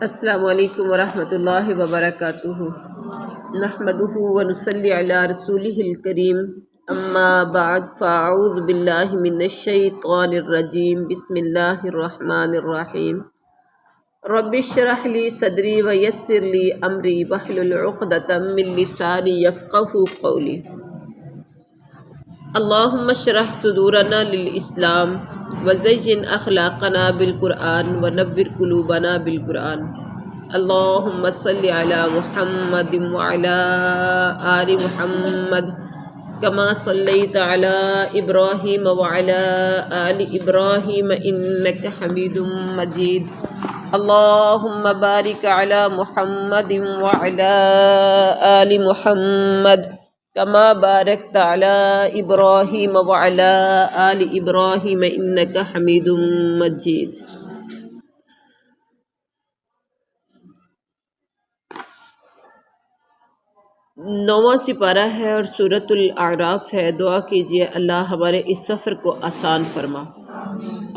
السلام علیکم ورحمۃ اللہ وبرکاتہ۔ نحمدہ ونصلی علی رسولہ الکریم، اما بعد فاعوذ باللہ من الشیطان الرجیم، بسم اللہ الرحمن الرحیم۔ رب اشرح لی صدری ویسر لی امری واحلل عقدۃ من لسانی یفقہوا قولی۔ اللہم اشرح صدورنا للاسلام وزین اخلاقنا بالقرآن ونور قلوبنا بالقرآن۔ اللہم صلی علی محمد وعلی آل محمد کما صلیت علی ابراہیم وعلی آل ابراہیم انک حمید مجید۔ اللہم بارک علی محمد وعلی آل محمد کما بارکت علی ابراہیم وعلی آل ابراہیم انک حمید مجید۔ نواں سپارہ ہے اور سورۃ الاعراف ہے۔ دعا کیجیے اللہ ہمارے اس سفر کو آسان فرما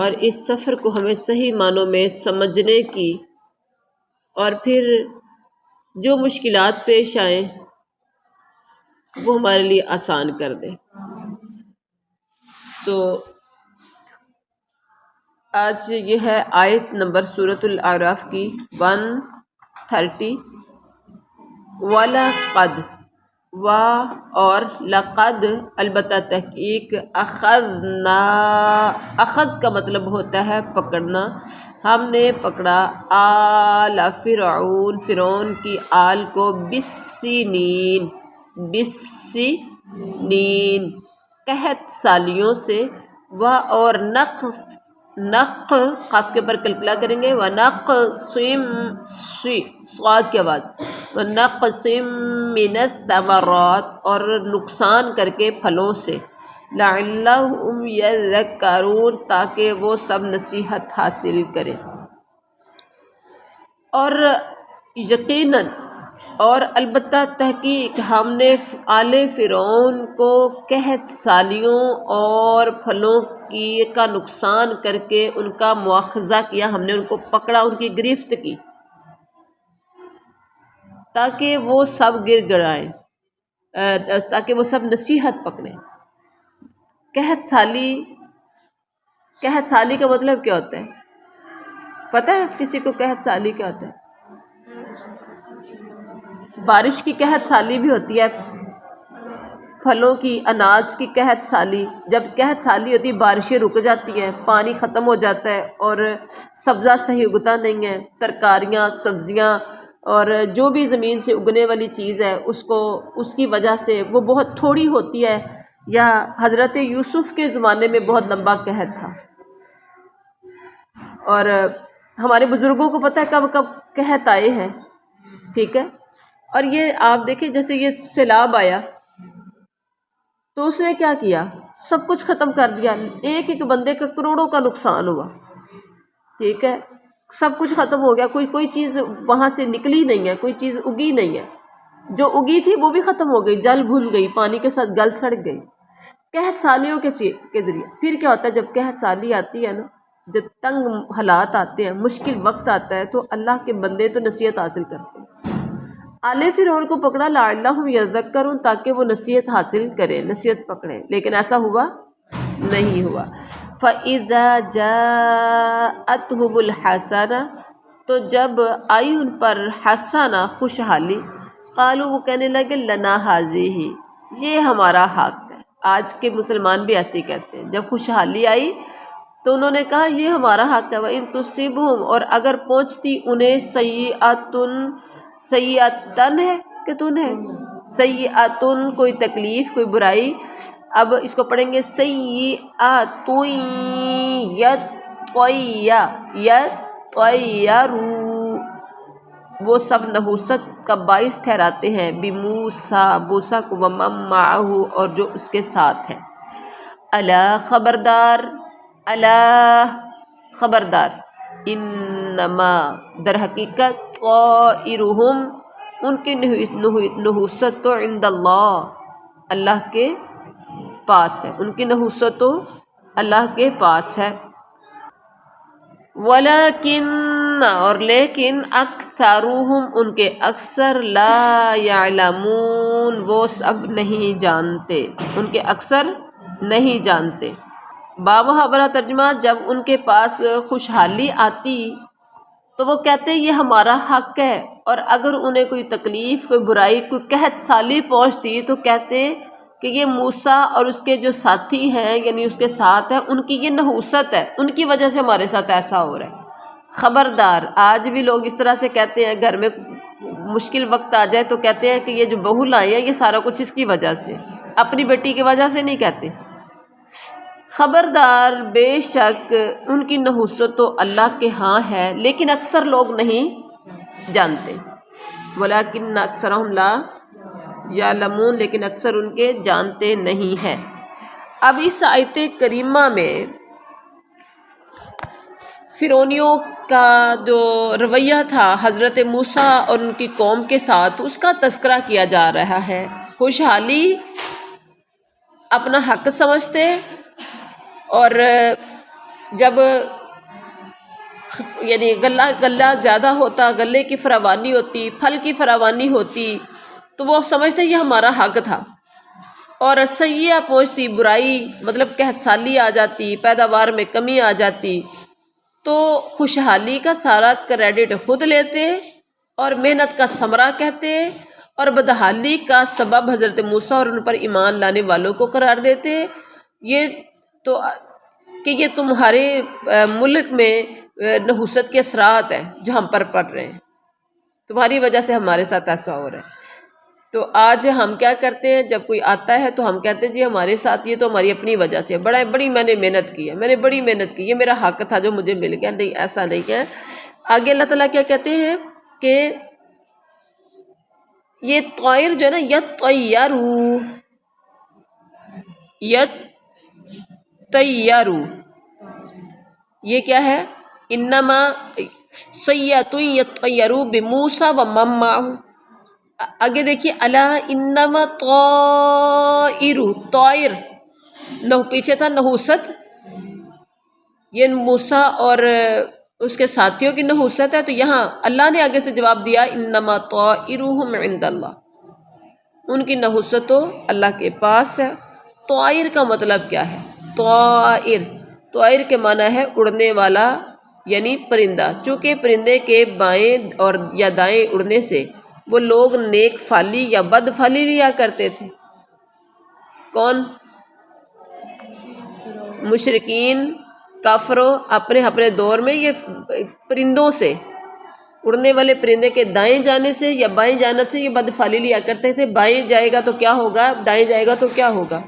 اور اس سفر کو ہمیں صحیح معنوں میں سمجھنے کی، اور پھر جو مشکلات پیش آئیں وہ ہمارے لیے آسان کر دے۔ تو آج یہ ہے آیت نمبر سورۃ الاعراف کی 130۔ وَلَقَدْ، و اور لقد، البتہ تحقیق، اخذنا، اخذ کا مطلب ہوتا ہے پکڑنا، ہم نے پکڑا، آل فرعون، فرعون کی آل کو، بالسنین، بالسنین، قحط سالیوں سے، و اور نق قاف کے پر کلکلا کریں گے، ونقسم، صاد کی آواز، ونقسم من الثمرات، اور نقصان کر کے پھلوں سے، لعلہم یذکرون، تاکہ وہ سب نصیحت حاصل کریں۔ اور یقیناً اور البتہ تحقیق ہم نے آل فرعون کو قحط سالیوں اور پھلوں کا نقصان کر کے ان کا مواخذہ کیا، ہم نے ان کو پکڑا، ان کی گرفت کی، تاکہ وہ سب گر گڑائیں، تاکہ وہ سب نصیحت پکڑیں۔ قحط سالی کا مطلب کیا ہوتا ہے؟ پتہ ہے کسی کو قحط سالی کیا ہوتا ہے؟ بارش کی قحط سالی بھی ہوتی ہے، پھلوں کی، اناج کی قحط سالی۔ جب قحط سالی ہوتی ہے بارشیں رک جاتی ہیں، پانی ختم ہو جاتا ہے اور سبزہ صحیح اگتا نہیں ہے، ترکاریاں، سبزیاں اور جو بھی زمین سے اگنے والی چیز ہے اس کی وجہ سے وہ بہت تھوڑی ہوتی ہے، یا حضرت یوسف کے زمانے میں بہت لمبا قحط تھا، اور ہمارے بزرگوں کو پتہ ہے کب کب قحط آئے ہیں، ٹھیک ہے۔ اور یہ آپ دیکھیں جیسے یہ سیلاب آیا تو اس نے کیا کیا، سب کچھ ختم کر دیا، ایک ایک بندے کا کروڑوں کا نقصان ہوا، ٹھیک ہے، سب کچھ ختم ہو گیا، کوئی چیز وہاں سے نکلی نہیں ہے، کوئی چیز اگی نہیں ہے، جو اگی تھی وہ بھی ختم ہو گئی، جل بھول گئی، پانی کے ساتھ گل سڑ گئی، قحط سالیوں کے ذریعے۔ پھر کیا ہوتا ہے جب قحط سالی آتی ہے نا، جب تنگ حالات آتے ہیں، مشکل وقت آتا ہے، تو اللہ کے بندے تو نصیحت حاصل کرتے ہیں۔ آل فرعون کو پکڑا، لعلہم یذکرون، تاکہ وہ نصیحت حاصل کریں، نصیحت پکڑیں، لیکن ایسا ہوا نہیں ہوا۔ فَإِذَا جَاءَتْهُمُ الْحَسَنَةُ، تو جب آئی ان پر حسنہ، خوشحالی، قالوا، وہ کہنے لگے، لنا هذه، یہ ہمارا حق ہے۔ آج کے مسلمان بھی ایسے ہی کہتے ہیں، جب خوشحالی آئی تو انہوں نے کہا یہ ہمارا حق ہے۔ وَإِن تُصِبْهُمْ، اور اگر پہنچتی انہیں، سیئۃً ہے کہ تن ہے، سیئۃً کوئی تکلیف، کوئی برائی، اب اس کو پڑھیں گے سیئۃ یطیروا، وہ سب نحوست کا باعث ٹھہراتے ہیں، بموسیٰ، موسیٰ کو، ومن معہ، اور جو اس کے ساتھ ہیں۔ الا، خبردار، الا، خبردار، انما، در حقیقت، طائرہم، ان کی نحوست تو عند اللہ، اللہ کے پاس ہے، ان کی نحوست تو اللہ کے پاس ہے۔ وَلَكِنَّ اور لیکن اکثرهم ان کے اکثر لا یعلمون وہ سب نہیں جانتے، ان کے اکثر نہیں جانتے۔ بامحاورہ ترجمہ، جب ان کے پاس خوشحالی آتی تو وہ کہتے یہ ہمارا حق ہے، اور اگر انہیں کوئی تکلیف، کوئی برائی، کوئی قحط سالی پہنچتی تو کہتے کہ یہ موسیٰ اور اس کے جو ساتھی ہیں یعنی اس کے ساتھ ہیں ان کی یہ نحوست ہے، ان کی وجہ سے ہمارے ساتھ ایسا ہو رہا ہے۔ خبردار، آج بھی لوگ اس طرح سے کہتے ہیں، گھر میں مشکل وقت آ جائے تو کہتے ہیں کہ یہ جو بہو لائے ہیں یہ سارا کچھ اس کی وجہ سے، اپنی بیٹی کی وجہ سے نہیں کہتے۔ خبردار، بے شک ان کی نحوست تو اللہ کے ہاں ہے لیکن اکثر لوگ نہیں جانتے۔ وَلَٰكِنَّ أَكْثَرَهُمْ لَا يَعْلَمُونَ، لیکن اکثر ان کے جانتے نہیں ہیں۔ اب اس آیت کریمہ میں فرعونیوں کا جو رویہ تھا حضرت موسیٰ اور ان کی قوم کے ساتھ، اس کا تذکرہ کیا جا رہا ہے۔ خوشحالی اپنا حق سمجھتے، اور جب یعنی غلہ زیادہ ہوتا، غلے کی فراوانی ہوتی، پھل کی فراوانی ہوتی تو وہ سمجھتے یہ ہمارا حق تھا، اور سیئہ پہنچتی، برائی مطلب قحط سالی آ جاتی، پیداوار میں کمی آ جاتی تو خوشحالی کا سارا کریڈٹ خود لیتے اور محنت کا ثمرہ کہتے، اور بدحالی کا سبب حضرت موسیٰ اور ان پر ایمان لانے والوں کو قرار دیتے۔ یہ تو کہ یہ تمہارے ملک میں نحوست کے اثرات ہیں جو ہم پر پڑ رہے ہیں، تمہاری وجہ سے ہمارے ساتھ ایسا ہو رہا ہے۔ تو آج ہم کیا کرتے ہیں، جب کوئی آتا ہے تو ہم کہتے ہیں جی ہمارے ساتھ یہ تو ہماری اپنی وجہ سے، بڑی میں نے محنت کی ہے، میں نے بڑی محنت کی، یہ میرا حق تھا جو مجھے مل گیا۔ نہیں، ایسا نہیں ہے۔ آگے اللہ تعالیٰ کیا کہتے ہیں کہ یہ طائر جو ہے نا، یطیرو، یطیرو، یہ کیا ہے؟ انما سیۃ یطیرو بموسیٰ ومن معہ۔ آگے دیکھیے، الا انما طائر، طائر پیچھے تھا نحوست، یہ موسیٰ اور اس کے ساتھیوں کی نحوست ہے، تو یہاں اللہ نے آگے سے جواب دیا انما طائرہم عند اللہ، ان کی نحوست تو اللہ کے پاس ہے۔ طائر کا مطلب کیا ہے؟ طائر، طائر کے معنی ہے اڑنے والا یعنی پرندہ، چونکہ پرندے کے بائیں اور یا دائیں اڑنے سے وہ لوگ نیک فالی یا بد فالی لیا کرتے تھے۔ کون؟ مشرکین، کافروں، اپنے دور میں یہ پرندوں سے، اڑنے والے پرندے کے دائیں جانے سے یا بائیں جانب سے یہ بد فالی لیا کرتے تھے۔ بائیں جائے گا تو کیا ہوگا، دائیں جائے گا تو کیا ہوگا۔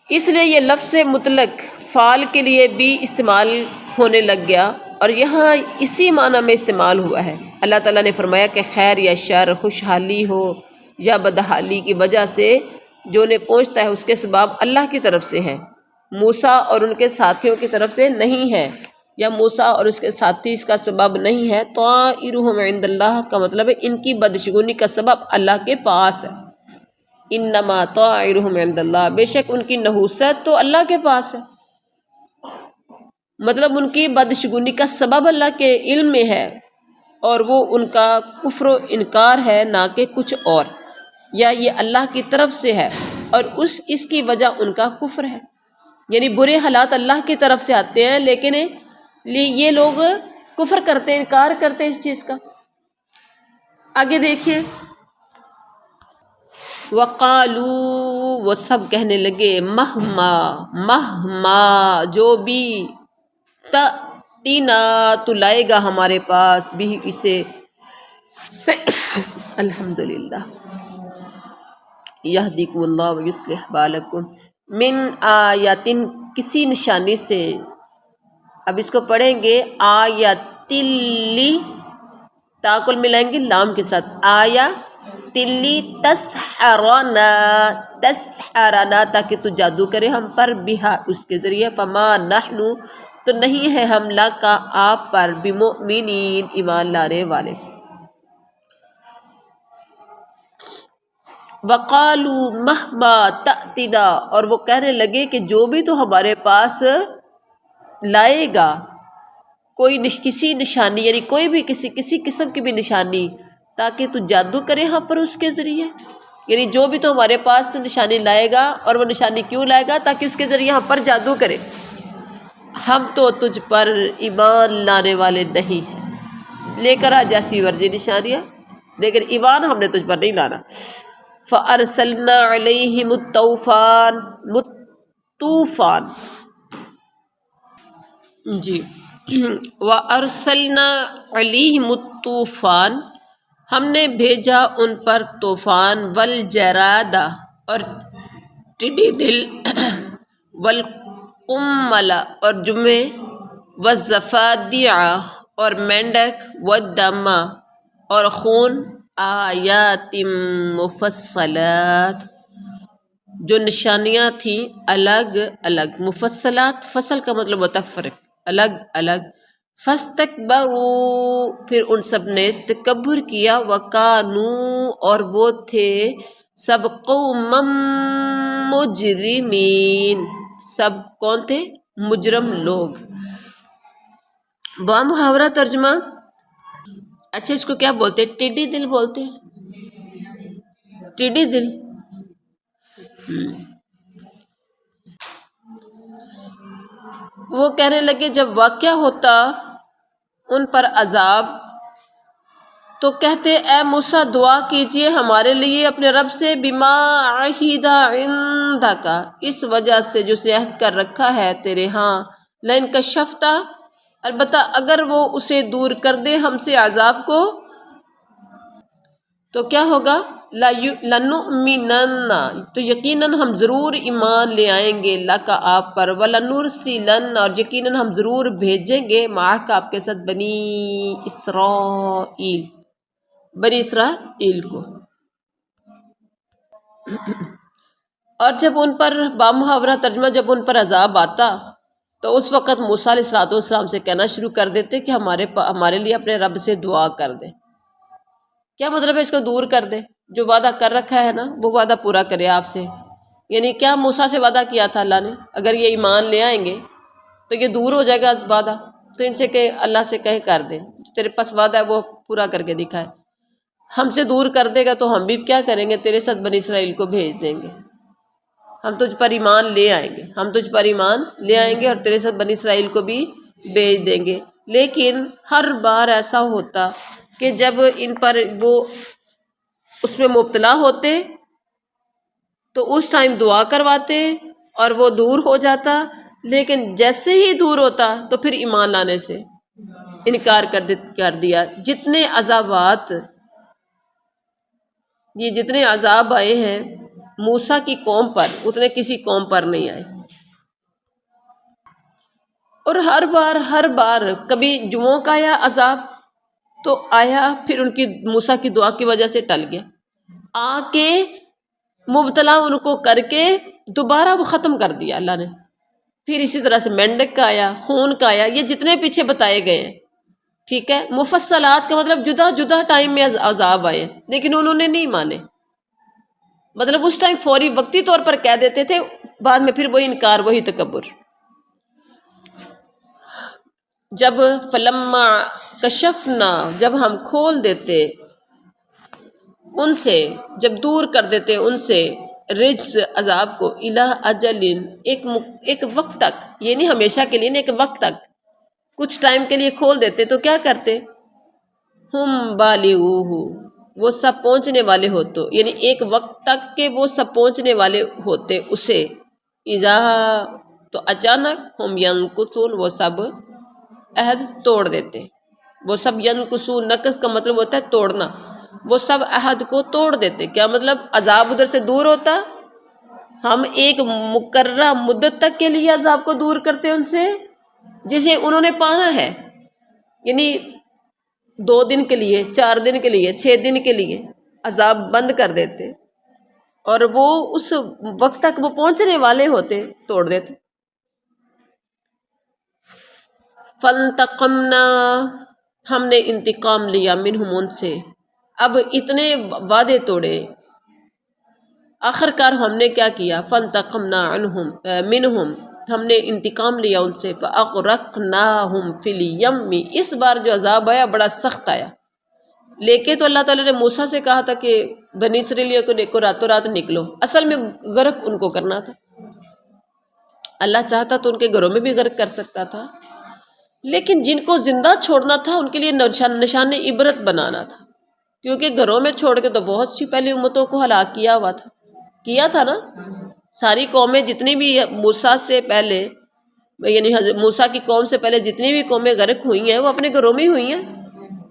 اس لیے یہ لفظ مطلق فعل کے لیے بھی استعمال ہونے لگ گیا، اور یہاں اسی معنی میں استعمال ہوا ہے۔ اللہ تعالیٰ نے فرمایا کہ خیر یا شر، خوشحالی ہو یا بدحالی کی وجہ سے جو انہیں پہنچتا ہے اس کے سبب اللہ کی طرف سے ہے، موسیٰ اور ان کے ساتھیوں کی طرف سے نہیں ہے، یا موسیٰ اور اس کے ساتھی اس کا سبب نہیں ہے۔ طائرہم عند اللہ کا مطلب ہے ان کی بدشگونی کا سبب اللہ کے پاس ہے۔ انما طائرہم عند اللہ، بے شک ان کی نحوست تو اللہ کے پاس ہے، مطلب ان کی بدشگونی کا سبب اللہ کے علم میں ہے، اور وہ ان کا کفر و انکار ہے نہ کہ کچھ اور، یا یہ اللہ کی طرف سے ہے اور اس کی وجہ ان کا کفر ہے، یعنی برے حالات اللہ کی طرف سے آتے ہیں لیکن یہ لوگ کفر کرتے ہیں، انکار کرتے ہیں اس چیز کا۔ آگے دیکھیے، وقالو، وہ سب کہنے لگے، مہما، مہما جو بھی، تینا تو لائے گا ہمارے پاس، بھی اسے، الحمدللہ، یہدیکم اللہ ویصلح بالکم، من آیاتن، کسی نشانی سے۔ اب اس کو پڑھیں گے آیاتلی، تاکل ملائیں گے لام کے ساتھ، آیاتلی تسحرنا، تسحرنا تاکہ تو جادو کرے ہم پر، بہا اس کے ذریعے، فما نحنو تو نہیں ہے ہم لکا آپ پر، بمؤمنین ایمان لانے والے۔ وقالو مہما تأتنا، اور وہ کہنے لگے کہ جو بھی تو ہمارے پاس لائے گا، کسی نشانی، یعنی کوئی بھی کسی قسم کی بھی نشانی، تاکہ تو جادو کرے ہم پر اس کے ذریعے، یعنی جو بھی تو ہمارے پاس سے نشانی لائے گا، اور وہ نشانی کیوں لائے گا؟ تاکہ اس کے ذریعے ہم پر جادو کرے۔ ہم تو تجھ پر ایمان لانے والے نہیں ہیں، لے کر آ جیسی ورزی نشانیاں، لیکن ایمان ہم نے تجھ پر نہیں لانا۔ فَأَرْسَلْنَا عَلَيْهِمُ طوفان جی وَأَرْسَلْنَا عَلَيْهِمُ الطوفان، ہم نے بھیجا ان پر طوفان، والجراد اور ٹڈی دل، والقمل اور جمے، والضفادع اور مینڈک، والدم اور خون، آیات مفصلات جو نشانیاں تھیں الگ الگ، مفصلات فصل کا مطلب ہوتا ہے فرق، الگ الگ۔ فاستکبروا پھر ان سب نے تکبر کیا، وکانوا اور وہ تھے سب قوما مجرمین، سب کون تھے؟ مجرم لوگ۔ با محاورہ ترجمہ، اچھا اس کو کیا بولتے ہیں؟ ٹڈی دل بولتے ہیں، ٹڈی دل۔ وہ کہنے لگے جب واقعہ ہوتا ان پر عذاب تو کہتے اے موسیٰ دعا کیجئے ہمارے لیے اپنے رب سے، بما عہد عندک اس وجہ سے جو اس نے عہد کر رکھا ہے تیرے ہاں، لئن کشفت البتہ اگر وہ اسے دور کر دے ہم سے عذاب کو تو کیا ہوگا؟ لَنُؤْمِنَنَّ تو یقیناً ہم ضرور ایمان لے آئیں گے، لَکَ آپ پر، وَلَنُرْسِلَنَّ اور یقیناً ہم ضرور بھیجیں گے، مَعَکَ آپ کے ساتھ، بنی اسرائیل، بنی اسرائیل کو۔ اور جب ان پر بامحاورہ ترجمہ، جب ان پر عذاب آتا تو اس وقت موسیٰ علیہ السلام سے کہنا شروع کر دیتے کہ ہمارے لیے اپنے رب سے دعا کر دیں۔ کیا مطلب ہے اس کو دور کر دے؟ جو وعدہ کر رکھا ہے نا وہ وعدہ پورا کرے آپ سے، یعنی کیا موسیٰ سے وعدہ کیا تھا اللہ نے، اگر یہ ایمان لے آئیں گے تو یہ دور ہو جائے گا وعدہ، تو ان سے کہ اللہ سے کہیں کر دیں جو تیرے پاس وعدہ ہے وہ پورا کر کے دکھائے۔ ہم سے دور کر دے گا تو ہم بھی کیا کریں گے؟ تیرے ساتھ بنی اسرائیل کو بھیج دیں گے، ہم تجھ پر ایمان لے آئیں گے، ہم تجھ پر ایمان لے آئیں گے اور تیرے ساتھ بنی اسرائیل کو بھی بھیج دیں گے۔ لیکن ہر بار ایسا ہوتا کہ جب ان پر وہ اس میں مبتلا ہوتے تو اس ٹائم دعا کرواتے اور وہ دور ہو جاتا، لیکن جیسے ہی دور ہوتا تو پھر ایمان لانے سے انکار کر دیا۔ جتنے عذابات، یہ جتنے عذاب آئے ہیں موسیٰ کی قوم پر اتنے کسی قوم پر نہیں آئے، اور ہر بار کبھی جوؤں کا آیا عذاب تو آیا، پھر ان کی موسیٰ کی دعا کی وجہ سے ٹل گیا، آ کے مبتلا ان کو کر کے دوبارہ وہ ختم کر دیا اللہ نے۔ پھر اسی طرح سے مینڈک کا آیا، خون کا آیا، یہ جتنے پیچھے بتائے گئے ہیں، ٹھیک ہے، مفصلات کا مطلب جدا جدا ٹائم میں عذاب آئے، لیکن انہوں نے نہیں مانے، مطلب اس ٹائم فوری وقتی طور پر کہہ دیتے تھے، بعد میں پھر وہی انکار، وہی تکبر۔ جب فلما کشفنا جب ہم کھول دیتے ان سے، جب دور کر دیتے ان سے، رجز عذاب کو، الہ اجل ایک وقت تک، یہ نہیں ہمیشہ کے لیے، ایک وقت تک، کچھ ٹائم کے لیے کھول دیتے تو کیا کرتے؟ ہم بالغوہ وہ سب پہنچنے والے ہوتے، یعنی ایک وقت تک کہ وہ سب پہنچنے والے ہوتے اسے، اذا تو اچانک، ہم ینکثون وہ سب عہد توڑ دیتے، وہ سب ینکثون، نکث کا مطلب ہوتا ہے توڑنا، وہ سب عہد کو توڑ دیتے۔ کیا مطلب؟ عذاب ادھر سے دور ہوتا، ہم ایک مقررہ مدت تک کے لیے عذاب کو دور کرتے ان سے جسے انہوں نے پانا ہے، یعنی 2 دن کے لیے، 4 دن کے لیے، 6 دن کے لیے عذاب بند کر دیتے، اور وہ اس وقت تک وہ پہنچنے والے ہوتے توڑ دیتے۔ فانتقمنا ہم نے انتقام لیا منہم ان سے، اب اتنے وعدے توڑے، آخر کار ہم نے کیا کیا؟ فانتقمنا منہم ہم نے انتقام لیا ان سے، فَأَغْرَقْنَاهُمْ فِي الْيَمِّ، اس بار جو عذاب آیا بڑا سخت آیا۔ لے کے تو اللہ تعالیٰ نے موسیٰ سے کہا تھا کہ بنی اسرائیل کو راتوں رات نکلو، اصل میں غرق ان کو کرنا تھا۔ اللہ چاہتا تو ان کے گھروں میں بھی غرق کر سکتا تھا، لیکن جن کو زندہ چھوڑنا تھا ان کے لیے نشان عبرت بنانا تھا، کیونکہ گھروں میں چھوڑ کے تو بہت سی پہلی امتوں کو ہلاک کیا تھا نا۔ ساری قومیں جتنی بھی موسیٰ سے پہلے، یعنی حضرت موسیٰ کی قوم سے پہلے جتنی بھی قومیں غرق ہوئی ہیں وہ اپنے گھروں میں ہی ہوئی ہیں۔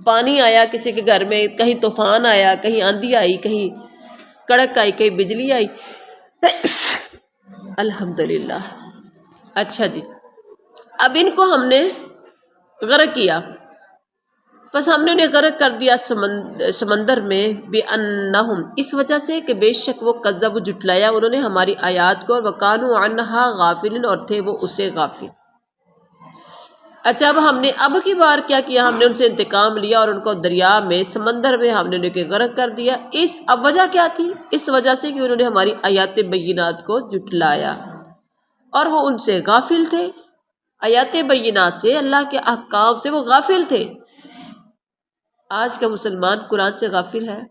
پانی آیا کسی کے گھر میں، کہیں طوفان آیا، کہیں آندھی آئی، کہیں کڑک آئی، کہیں بجلی آئی۔ الحمدللہ۔ اچھا جی، اب ان کو ہم نے غرق کیا، بس ہم نے انہیں غرق کر دیا سمندر میں، بِأَنَّهُمْ، اس وجہ سے کہ بے شک وہ کذب جھٹلایا انہوں نے ہماری آیات کو، وَكَانُوا عَنْهَا غَافِلِينَ، اور تھے وہ اسے غافل۔ اچھا، اب ہم نے اب کی بار کیا کیا، ہم نے ان سے انتقام لیا اور ان کو دریا میں، سمندر میں ہم نے انہیں کے غرق کر دیا۔ اب وجہ کیا تھی؟ اس وجہ سے کہ انہوں نے ہماری آیات بینات کو جھٹلایا اور وہ ان سے غافل تھے، آیات بینات سے، اللہ کے احکام سے وہ غافل تھے۔ آج کا مسلمان قرآن سے غافل ہے؟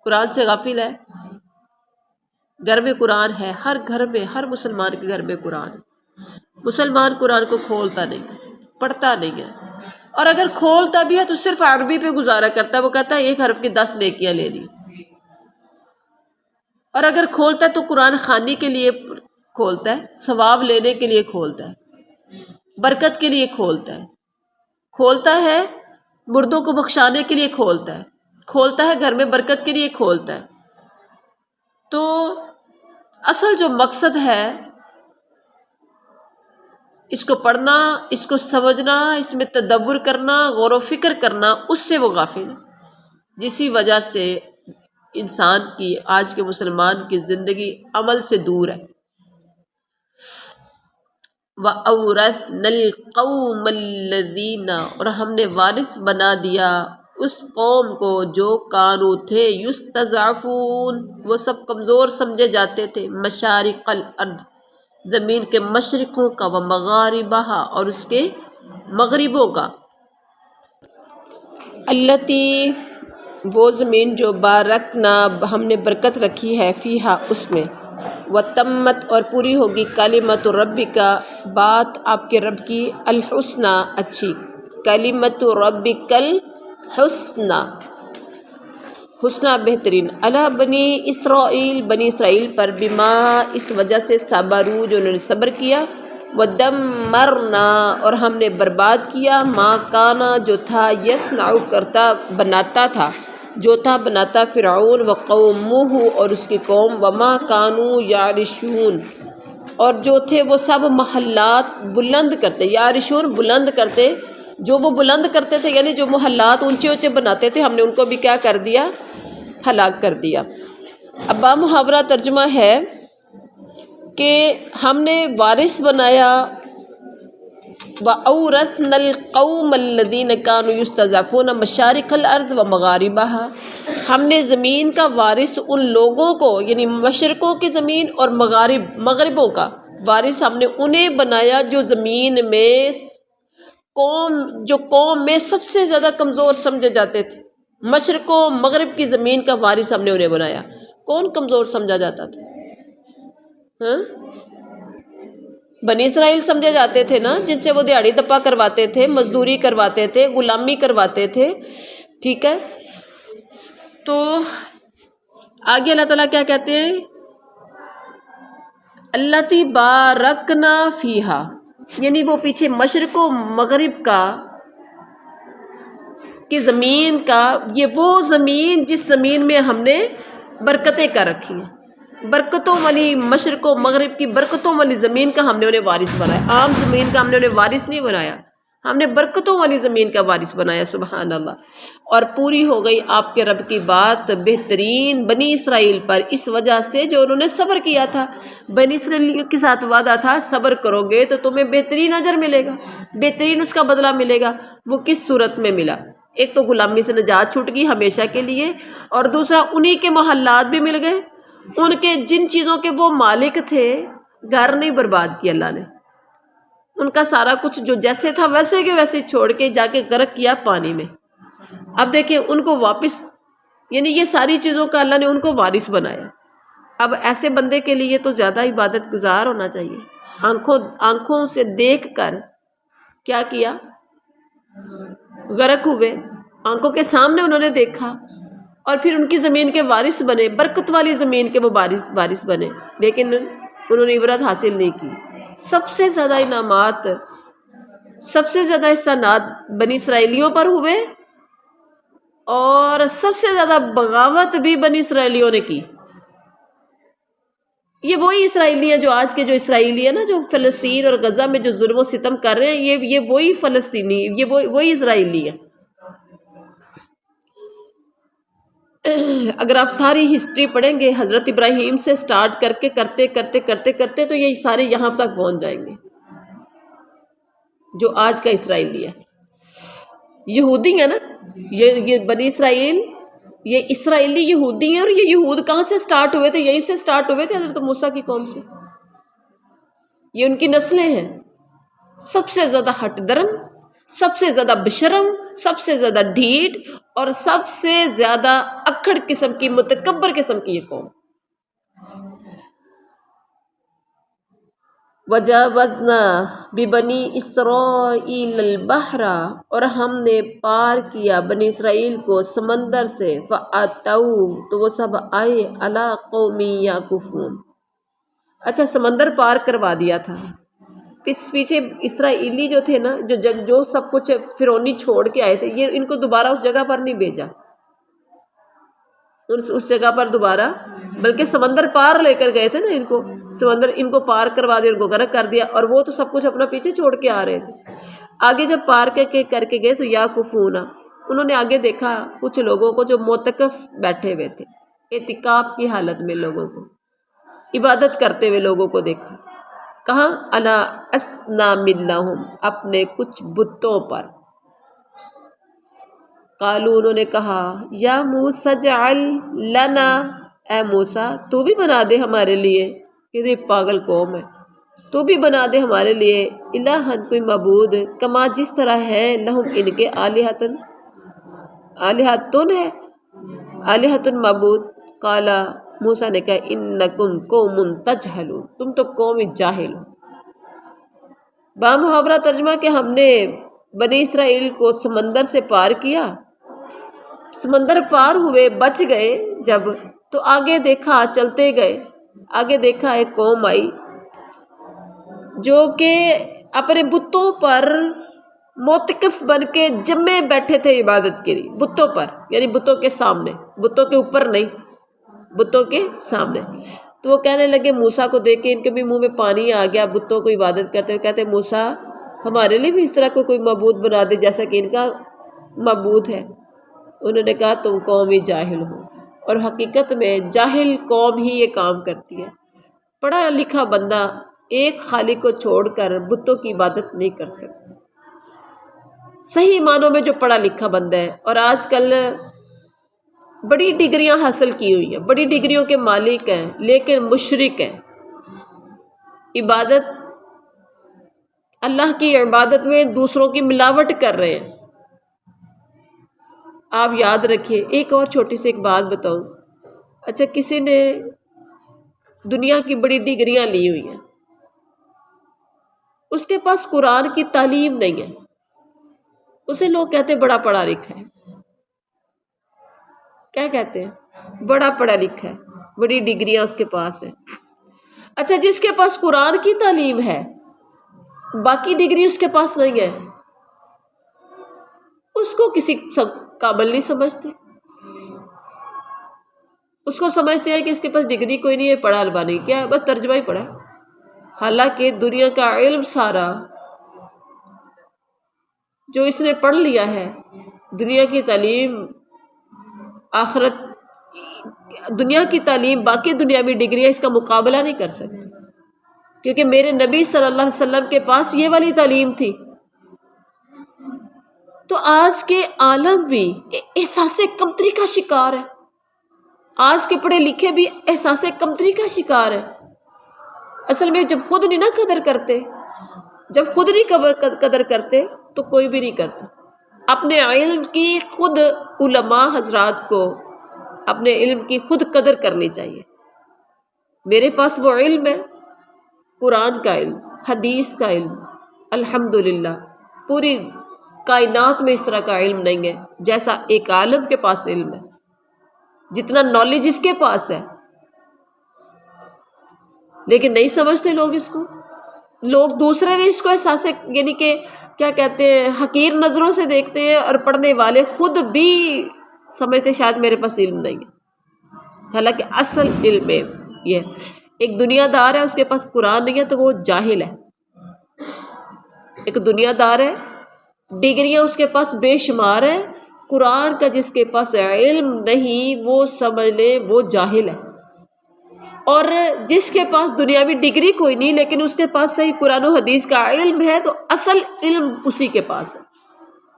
قرآن سے غافل ہے؟ گھر میں قرآن ہے، ہر گھر میں، ہر مسلمان کے گھر میں قرآن ہے۔ مسلمان قرآن کو کھولتا نہیں، پڑھتا نہیں ہے، اور اگر کھولتا بھی ہے تو صرف عربی پہ گزارا کرتا ہے۔ وہ کہتا ہے ایک حرف کی 10 نیکیاں لے لی، اور اگر کھولتا ہے تو قرآن خوانی کے لیے کھولتا ہے، ثواب لینے کے لیے کھولتا ہے، برکت کے لیے کھولتا ہے، مردوں کو بخشانے کے لیے کھولتا ہے، گھر میں برکت کے لیے کھولتا ہے۔ تو اصل جو مقصد ہے اس کو پڑھنا، اس کو سمجھنا، اس میں تدبر کرنا، غور و فکر کرنا، اس سے وہ غافل ہے، جسی وجہ سے انسان کی، آج کے مسلمان کی زندگی عمل سے دور ہے۔ وَأَوْرَثْنَا الْقَوْمَ الَّذِينَ، اور ہم نے وارث بنا دیا اس قوم کو جو کانوا تھے، یستضعفون، وہ سب کمزور سمجھے جاتے تھے، مشارق الارض، زمین کے مشرقوں کا، ومغاربہا، اور اس کے مغربوں کا، التی، وہ زمین جو بارکنا، ہم نے برکت رکھی ہے، فیہا، اس میں، وتمت، اور پوری ہوگی، کلمۃ ربک، بات آپ کے رب کی، الحسنی، اچھی، کلمۃ ربک الحسنی، حسنہ بہترین، علی بنی اسرائیل، بنی اسرائیل پر، بما، اس وجہ سے، صبروا، جو انہوں نے صبر کیا، ودمرنا، اور ہم نے برباد کیا، ما کانا، جو تھا، یصنع، بناتا فرعون وقومہ، اور اس کی قوم، وما کانوا یعرشون، اور جو تھے وہ سب محلات بلند کرتے، یعرشون بلند کرتے، جو وہ بلند کرتے تھے، یعنی جو محلات اونچے اونچے بناتے تھے، ہم نے ان کو بھی کیا کر دیا؟ ہلاک کر دیا۔ اب با محاورہ ترجمہ ہے کہ ہم نے وارث بنایا، وَأَوْرَثْنَا الْقَوْمَ الَّذِينَ كَانُوا يُسْتَضْعَفُونَ مَشَارِقَ الْأَرْضِ وَمَغَارِبَهَا، ہم نے زمین کا وارث ان لوگوں کو، یعنی مشرقوں کی زمین اور مغربوں کا وارث ہم نے انہیں بنایا جو زمین میں قوم میں سب سے زیادہ کمزور سمجھے جاتے تھے۔ مشرق و مغرب کی زمین کا وارث ہم نے انہیں بنایا۔ کون کمزور سمجھا جاتا تھا؟ ہاں، بنی اسرائیل سمجھے جاتے تھے نا، جن سے وہ دیہڑی دپا کرواتے تھے، مزدوری کرواتے تھے، غلامی کرواتے تھے، ٹھیک ہے۔ تو آگے اللہ تعالیٰ کیا کہتے ہیں؟ التی بارکنا فیہا، یعنی وہ پیچھے مشرق و مغرب کا کی زمین کا، یہ وہ زمین جس زمین میں ہم نے برکتیں کر رکھی ہیں، برکتوں والی، مشرق و مغرب کی برکتوں والی زمین کا ہم نے انہیں وارث بنایا۔ عام زمین کا ہم نے انہیں وارث نہیں بنایا، ہم نے برکتوں والی زمین کا وارث بنایا، سبحان اللہ۔ اور پوری ہو گئی آپ کے رب کی بات بہترین بنی اسرائیل پر، اس وجہ سے جو انہوں نے صبر کیا تھا۔ بنی اسرائیل کے ساتھ وعدہ تھا، صبر کرو گے تو تمہیں بہترین اجر ملے گا، بہترین اس کا بدلہ ملے گا۔ وہ کس صورت میں ملا؟ ایک تو غلامی سے نجات چھوٹ گئی ہمیشہ کے لیے، اور دوسرا انہی کے محلات بھی مل گئے، ان کے جن چیزوں کے وہ مالک تھے گھر نہیں برباد کیا اللہ نے، ان کا سارا کچھ جو جیسے تھا ویسے کے ویسے چھوڑ کے جا کے غرق کیا پانی میں۔ اب دیکھیں ان کو واپس، یعنی یہ ساری چیزوں کا اللہ نے ان کو وارث بنایا۔ اب ایسے بندے کے لیے تو زیادہ عبادت گزار ہونا چاہیے، آنکھوں سے دیکھ کر کیا کیا، غرق ہوئے، آنکھوں کے سامنے انہوں نے دیکھا، اور پھر ان کی زمین کے وارث بنے، برکت والی زمین کے وہ وارث بنے، لیکن انہوں نے عبرت حاصل نہیں کی۔ سب سے زیادہ انعامات، سب سے زیادہ احسانات بنی اسرائیلیوں پر ہوئے، اور سب سے زیادہ بغاوت بھی بنی اسرائیلیوں نے کی۔ یہ وہی اسرائیلی ہیں جو آج کے جو اسرائیلی ہیں نا، جو فلسطین اور غزہ میں جو ظلم و ستم کر رہے ہیں، یہ وہی فلسطینی، یہ وہی اسرائیلی ہیں۔ اگر آپ ساری ہسٹری پڑھیں گے حضرت ابراہیم سے سٹارٹ کر کے کرتے تو یہ سارے یہاں تک پہنچ جائیں گے، جو آج کا اسرائیلی ہے، یہودی ہے نا، یہ بنی اسرائیل، یہ اسرائیلی یہودی ہیں، اور یہ یہود کہاں سے سٹارٹ ہوئے تھے؟ یہیں سے سٹارٹ ہوئے تھے حضرت موسیٰ کی قوم سے، یہ ان کی نسلیں ہیں۔ سب سے زیادہ ہٹ درم، سب سے زیادہ بشرم، سب سے زیادہ ڈھیٹ، اور سب سے زیادہ اکڑ قسم کی، متکبر قسم کی یہ قوم۔ وَجَاوَزْنَا بِبَنِي إِسْرَائِيلَ الْبَحْرَ، اور ہم نے پار کیا بنی اسرائیل کو سمندر سے، فَأَتَوْا، تو وہ سب آئے، عَلَىٰ قَوْمٍ يَعْكُفُونَ۔ اچھا سمندر پار کروا دیا تھا، پیچھے اسرائیلی جو تھے نا، جو سب کچھ فرعونی چھوڑ کے آئے تھے، یہ ان کو دوبارہ اس جگہ پر نہیں بھیجا، اس جگہ پر دوبارہ، بلکہ سمندر پار لے کر گئے تھے نا، ان کو سمندر ان کو پار کروا دیا، ان کو غرق کر دیا، اور وہ تو سب کچھ اپنا پیچھے چھوڑ کے آ رہے تھے۔ آگے جب پار کر کے گئے تو یعکفون، انہوں نے آگے دیکھا کچھ لوگوں کو جو معتکف بیٹھے ہوئے تھے، اعتکاف کی حالت میں لوگوں کو، عبادت کرتے ہوئے لوگوں کو دیکھا۔ کہاں؟ علی اصنام لہم، اپنے کچھ بتوں پر۔ قالو، انہوں نے کہا، یا موسیٰ اجعل لنا، اے موسیٰ تو بھی بنا دے ہمارے لیے، یہ پاگل قوم ہے، تو بھی بنا دے ہمارے لیے، الہن، کوئی معبود، کما جس طرح ہے، لہم ان کے، آلہتن ہے، آلہتن معبود۔ قالا، موسیٰ نے کہا، انکم قوم تجہلون، تم تو قوم جاہل ہو۔ بامحاورہ ترجمہ کہ ہم نے بنی اسرائیل کو سمندر سے پار کیا، سمندر پار ہوئے، بچ گئے جب، تو آگے دیکھا، چلتے گئے، آگے دیکھا ایک قوم آئی جو کہ اپنے بتوں پر موتقف بن کے جمے بیٹھے تھے عبادت کے لیے، بتوں پر، یعنی بتوں کے سامنے، بتوں کے اوپر نہیں، بتوں کے سامنے۔ تو وہ کہنے لگے موسیٰ کو دیکھ کے، ان کے بھی منہ میں پانی آ گیا، بتوں کو عبادت کرتے ہوئے، کہتے موسیٰ ہمارے لیے بھی اس طرح کوئی معبود بنا دے جیسا کہ ان کا معبود ہے۔ انہوں نے کہا تم قومی جاہل ہو، اور حقیقت میں جاہل قوم ہی یہ کام کرتی ہے۔ پڑھا لکھا بندہ ایک خالق کو چھوڑ کر بتوں کی عبادت نہیں کر سکتا، صحیح معنوں میں جو پڑھا لکھا بندہ ہے۔ اور آج کل بڑی ڈگریاں حاصل کی ہوئی ہیں، بڑی ڈگریوں کے مالک ہیں، لیکن مشرک ہیں، عبادت، اللہ کی عبادت میں دوسروں کی ملاوٹ کر رہے ہیں۔ آپ یاد رکھیے، ایک اور چھوٹی سی ایک بات بتاؤں۔ اچھا کسی نے دنیا کی بڑی ڈگریاں لی ہوئی ہیں، اس کے پاس قرآن کی تعلیم نہیں ہے، اسے لوگ کہتے ہیں بڑا پڑھا لکھا ہے۔ کیا کہتے ہیں؟ بڑا پڑھا لکھا ہے، بڑی ڈگریاں اس کے پاس ہیں۔ اچھا جس کے پاس قرآن کی تعلیم ہے، باقی ڈگری اس کے پاس نہیں ہے، اس کو کسی قابل نہیں سمجھتے، اس کو سمجھتے ہیں کہ اس کے پاس ڈگری کوئی نہیں ہے، پڑھا لبا نہیں، کیا بس ترجمہ ہی پڑھا، حالانکہ دنیا کا علم سارا جو اس نے پڑھ لیا ہے، دنیا کی تعلیم، آخرت، دنیا کی تعلیم، باقی دنیاوی ڈگریاں اس کا مقابلہ نہیں کر سکتی، کیونکہ میرے نبی صلی اللہ علیہ وسلم کے پاس یہ والی تعلیم تھی۔ تو آج کے عالم بھی احساس کمتری کا شکار ہے، آج کے پڑھے لکھے بھی احساس کمتری کا شکار ہے۔ اصل میں جب خود نہیں نا قدر کرتے، جب خود نہیں قدر کرتے تو کوئی بھی نہیں کرتا۔ اپنے علم کی خود علماء حضرات کو اپنے علم کی خود قدر کرنی چاہیے۔ میرے پاس وہ علم ہے، قرآن کا علم، حدیث کا علم، الحمدللہ پوری کائنات میں اس طرح کا علم نہیں ہے جیسا ایک عالم کے پاس علم ہے، جتنا نالج اس کے پاس ہے، لیکن نہیں سمجھتے لوگ اس کو۔ لوگ دوسرے بھی اس کو احساس یعنی کہ کیا کہتے ہیں حقیر نظروں سے دیکھتے ہیں، اور پڑھنے والے خود بھی سمجھتے شاید میرے پاس علم نہیں ہے، حالانکہ اصل علم ہے یہ۔ ایک دنیا دار ہے، اس کے پاس قرآن نہیں ہے تو وہ جاہل ہے۔ ایک دنیا دار ہے، ڈگریاں اس کے پاس بے شمار ہیں، قرآن کا جس کے پاس علم نہیں وہ سمجھ لیں وہ جاہل ہے۔ اور جس کے پاس دنیاوی ڈگری کوئی نہیں لیکن اس کے پاس صحیح قرآن و حدیث کا علم ہے تو اصل علم اسی کے پاس ہے،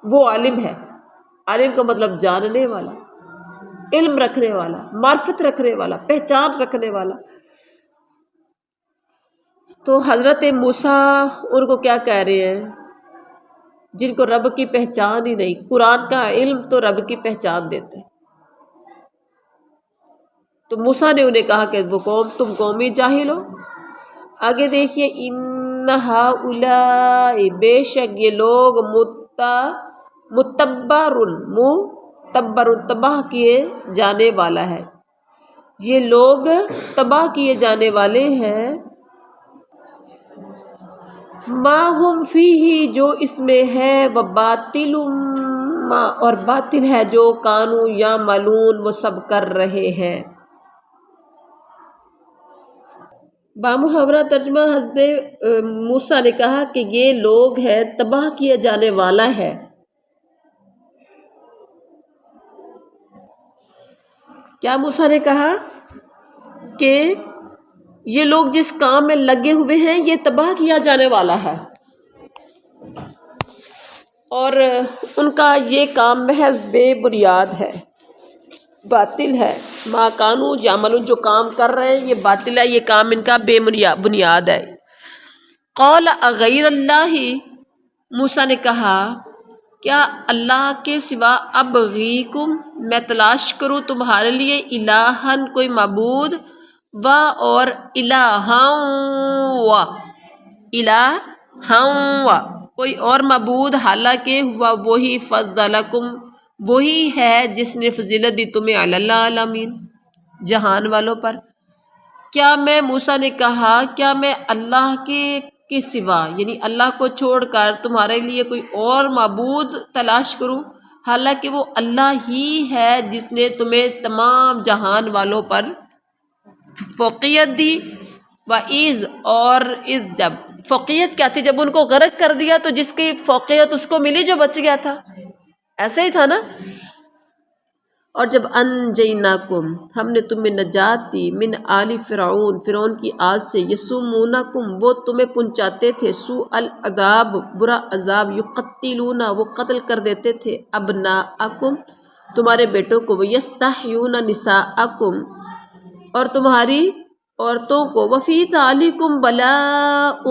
وہ عالم ہے۔ عالم کا مطلب جاننے والا، علم رکھنے والا، معرفت رکھنے والا، پہچان رکھنے والا۔ تو حضرت موسیٰ ان کو کیا کہہ رہے ہیں؟ جن کو رب کی پہچان ہی نہیں، قرآن کا علم تو رب کی پہچان دیتے۔ تو موسیٰ نے انہیں کہا کہ وہ قوم تم قومی جاہل ہو۔ آگے دیکھیے، ان ہؤلاء بے شک یہ لوگ متبر تباہ کیے جانے والا ہے، یہ لوگ تباہ کیے جانے والے ہیں، ما ہم فیہ جو اس میں ہے، وباطل ما اور باطل ہے جو کانوا یعملون وہ سب کر رہے ہیں۔ بامحاورہ ترجمہ، حضرت موسیٰ نے کہا کہ یہ لوگ ہے تباہ کیا جانے والا ہے۔ کیا موسیٰ نے کہا کہ یہ لوگ جس کام میں لگے ہوئے ہیں یہ تباہ کیا جانے والا ہے، اور ان کا یہ کام محض بے بنیاد ہے، باطل ہے۔ ما کانوا یعملون جو کام کر رہے ہیں یہ باطل ہے، یہ کام ان کا بے بنیاد ہے۔ قال اغیر اللہ، موسیٰ نے کہا کیا اللہ کے سوا ابغیکم میں تلاش کروں تمہارے لیے الہن کوئی معبود، و اور الہاں کوئی اور معبود، حالانکہ ہوا وہی فضلکم وہی ہے جس نے فضیلت دی تمہیں علی العالمین جہان والوں پر۔ کیا میں موسیٰ نے کہا کیا میں اللہ کے سوا یعنی اللہ کو چھوڑ کر تمہارے لیے کوئی اور معبود تلاش کروں، حالانکہ وہ اللہ ہی ہے جس نے تمہیں تمام جہان والوں پر فوقیت دی۔ وَإِذْ اور اذ جب فوقیت کیا تھی؟ جب ان کو غرق کر دیا تو جس کی فوقیت اس کو ملی جو بچ گیا تھا، ایسا ہی تھا نا۔ اور جب انجیناکم ہم نے تمہیں نجات دی، من آل فرعون فرعون کی آل سے، یسومونکم وہ تمہیں پہنچاتے تھے، سوء العذاب برا عذاب، یقتلون وہ قتل کر دیتے تھے، ابناءکم تمہارے بیٹوں کو، ویستحیون نساءکم اور تمہاری عورتوں کو، وفی ذالکم بلاء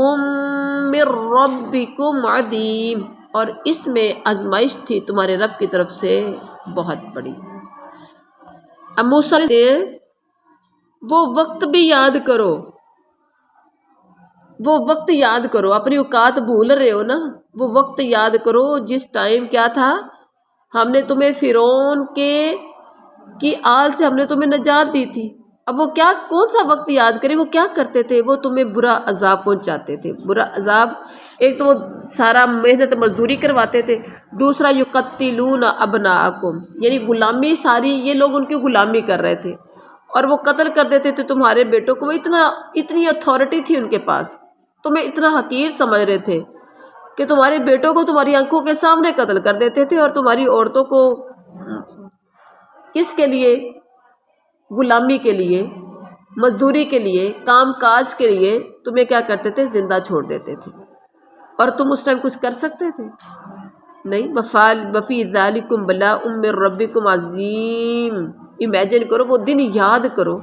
من ربکم عظیم اور اس میں آزمائش تھی تمہارے رب کی طرف سے بہت بڑی۔ اب موسیٰ نے وہ وقت بھی یاد کرو، وہ وقت یاد کرو، اپنی اوقات بھول رہے ہو نا، وہ وقت یاد کرو جس ٹائم کیا تھا، ہم نے تمہیں فرعون کی آل سے ہم نے تمہیں نجات دی تھی۔ اب وہ کیا کون سا وقت یاد کرے، وہ کیا کرتے تھے؟ وہ تمہیں برا عذاب پہنچاتے تھے۔ برا عذاب ایک تو وہ سارا محنت مزدوری کرواتے تھے، دوسرا یقتلون ابناءکم یعنی غلامی، ساری یہ لوگ ان کی غلامی کر رہے تھے اور وہ قتل کر دیتے تھے تمہارے بیٹوں کو۔ وہ اتنی اتھارٹی تھی ان کے پاس، تمہیں اتنا حقیر سمجھ رہے تھے کہ تمہارے بیٹوں کو تمہاری آنکھوں کے سامنے قتل کر دیتے تھے، اور تمہاری عورتوں کو کس کے لیے؟ غلامی کے لیے، مزدوری کے لیے، کام کاج کے لیے تمہیں کیا کرتے تھے؟ زندہ چھوڑ دیتے تھے۔ اور تم اس ٹائم کچھ کر سکتے تھے؟ نہیں۔ وفی ذالکم بلاء من ربکم عظیم، امیجن کرو، وہ دن یاد کرو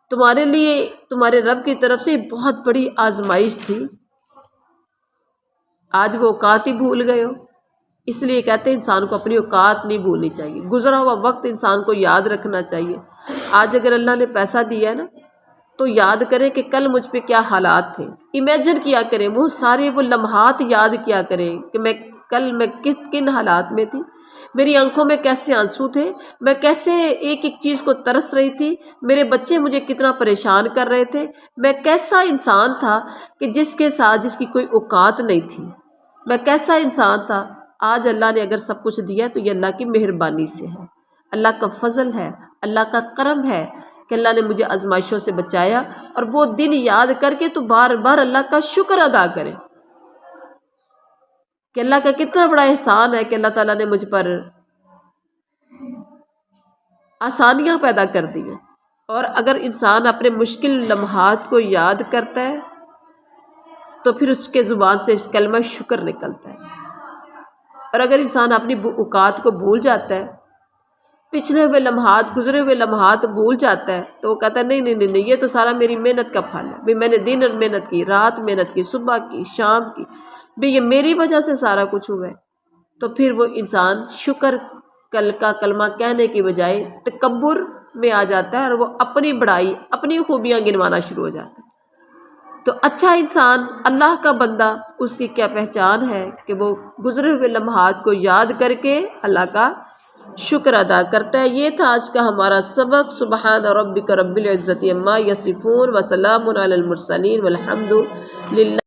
تمہارے لیے تمہارے رب کی طرف سے بہت بڑی آزمائش تھی، آج وہ اوقات ہی بھول گئے ہو۔ اس لیے کہتے ہیں انسان کو اپنی اوقات نہیں بھولنی چاہیے، گزرا ہوا وقت انسان کو یاد رکھنا چاہیے۔ آج اگر اللہ نے پیسہ دیا ہے نا تو یاد کریں کہ کل مجھ پہ کیا حالات تھے، امیجن کیا کریں، وہ سارے وہ لمحات یاد کیا کریں کہ کل میں کن حالات میں تھی، میری آنکھوں میں کیسے آنسو تھے، میں کیسے ایک ایک چیز کو ترس رہی تھی، میرے بچے مجھے کتنا پریشان کر رہے تھے، میں کیسا انسان تھا کہ جس کے ساتھ جس کی کوئی اوقات نہیں تھی، میں کیسا انسان تھا۔ آج اللہ نے اگر سب کچھ دیا تو یہ اللہ کی مہربانی سے ہے، اللہ کا فضل ہے، اللہ کا کرم ہے کہ اللہ نے مجھے آزمائشوں سے بچایا۔ اور وہ دن یاد کر کے تو بار بار اللہ کا شکر ادا کریں کہ اللہ کا کتنا بڑا احسان ہے کہ اللہ تعالیٰ نے مجھ پر آسانیاں پیدا کر دی ہیں۔ اور اگر انسان اپنے مشکل لمحات کو یاد کرتا ہے تو پھر اس کے زبان سے کلمہ شکر نکلتا ہے۔ اور اگر انسان اپنی اوقات کو بھول جاتا ہے، پچھلے ہوئے لمحات گزرے ہوئے لمحات بھول جاتا ہے، تو وہ کہتا ہے نہیں، یہ تو سارا میری محنت کا پھل ہے، میں نے دن محنت کی، رات محنت کی، صبح کی، شام کی، یہ میری وجہ سے سارا کچھ ہوا ہے۔ تو پھر وہ انسان شکر کل کا کلمہ کہنے کی بجائے تکبر میں آ جاتا ہے اور وہ اپنی بڑائی اپنی خوبیاں گنوانا شروع ہو جاتا ہے۔ تو اچھا انسان، اللہ کا بندہ، اس کی کیا پہچان ہے کہ وہ گزرے ہوئے لمحات کو یاد کر کے اللہ کا شکر ادا کرتا ہے۔ یہ تھا آج کا ہمارا سبق۔ سبحان ربک رب العزت عما یصفون وسلام علی المرسلین والحمد للہ۔